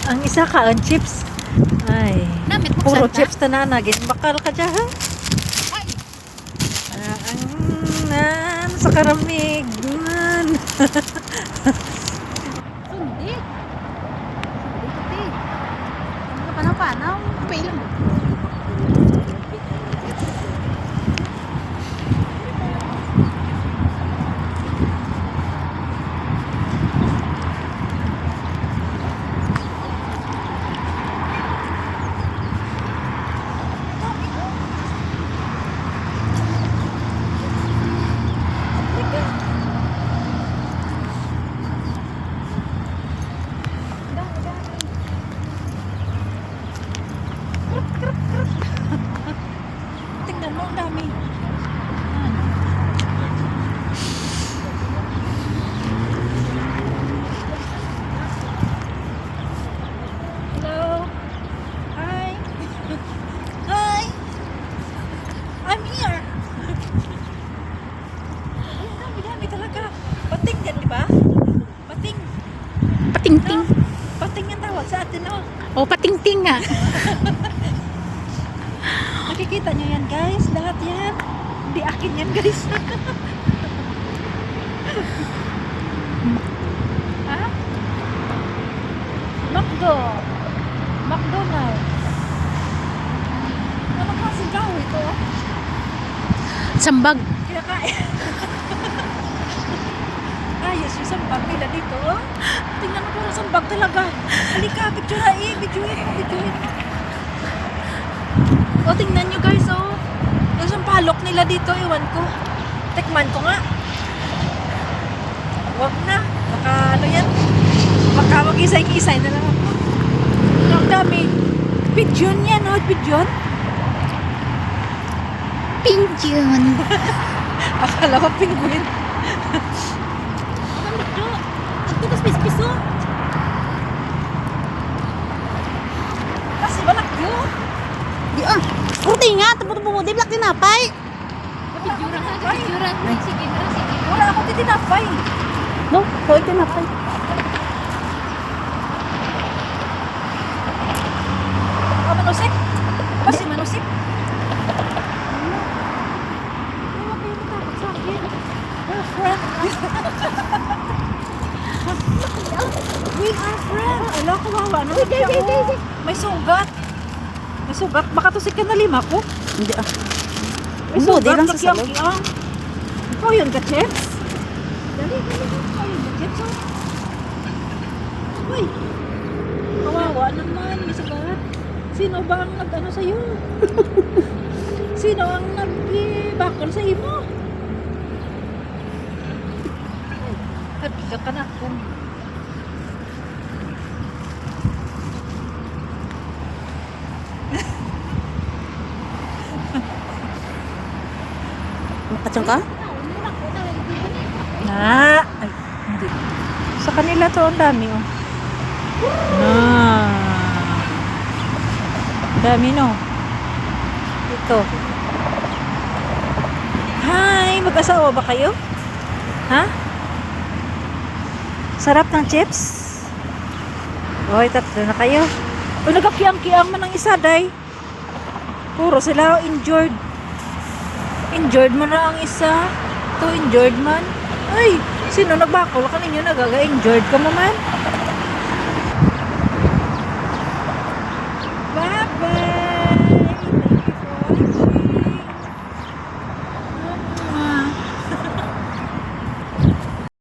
Ang isa ka ang chips. Ay. Namit mo Puro saan ka? chips tanana. Bakal ka dyan, ha? Ay, Ang sa karamig. sundi. Sundi kasi. Ano ka panaw-panaw? Pailang. Tingnan mo, ang dami. Hello. Hi. Hi. I'm here. Ay, dami talaga. Pating yan, di ba? Pating. Patingting. Pating yung tawag sa atin, no? O, patingting nga. Nakikita nyo yan, guys. Lahat yan. Hindi akin yan, guys. Ha? McDonald's. Ano klaseng gaw ito? Sambag. Kinakain. Ayos yung sambag nila dito. Oh. Tingnan mo parang sambag talaga. Halika, picturein. Picturein. O, tingnan nyo guys, oh. Yung sampalok nila dito, iwan ko. Tikman ko nga. Huwag na. Baka ano yan? Baka mag-isay-isay na lang ako. Ang dami. Pigeon yan, oh. Pigeon. Pinjun. Akala ko penguin. Ang tugas piso-piso. Kasi balak yun. Di ah. Kurti nga, tapo-tapo mo. Di black tinapay. Kapidura nga, Kapidura. Sige. Wala ako titinapay. No, hoy tinapay. O, manusik. Basi manusik. Huwag kayo matakot sa akin. We're friends. We are friends. Ala, kawawa. Ano? May sugat. May sugat. Baka tusik ka na lima ko. Hindi ah. May Hindi sugat. lang sa salon. Kakyang-kyang. Ikaw yun ka, Chips? Dali. Ikaw yun ka, Chips, oh. Uy. Kawawa naman. May sugat. Sino ba ang nag-ano sa'yo? Sino ang nag-bakol sa imo? Kabila ka na kung Makatsong ka? na. Ay, hindi. Sa kanila to ang dami, oh. Na. Dami, no? Ito. Hi! Mag-asawa ba kayo? Ha? Sarap ng chips? Oy, tatlo na kayo. O, nagkakiyang-kiyang man ang isa, day. Puro sila injured. Injured man na ang isa. Ito, injured man. Ay, sino nagbakol ka ninyo? Nagaga-injured ka mo man?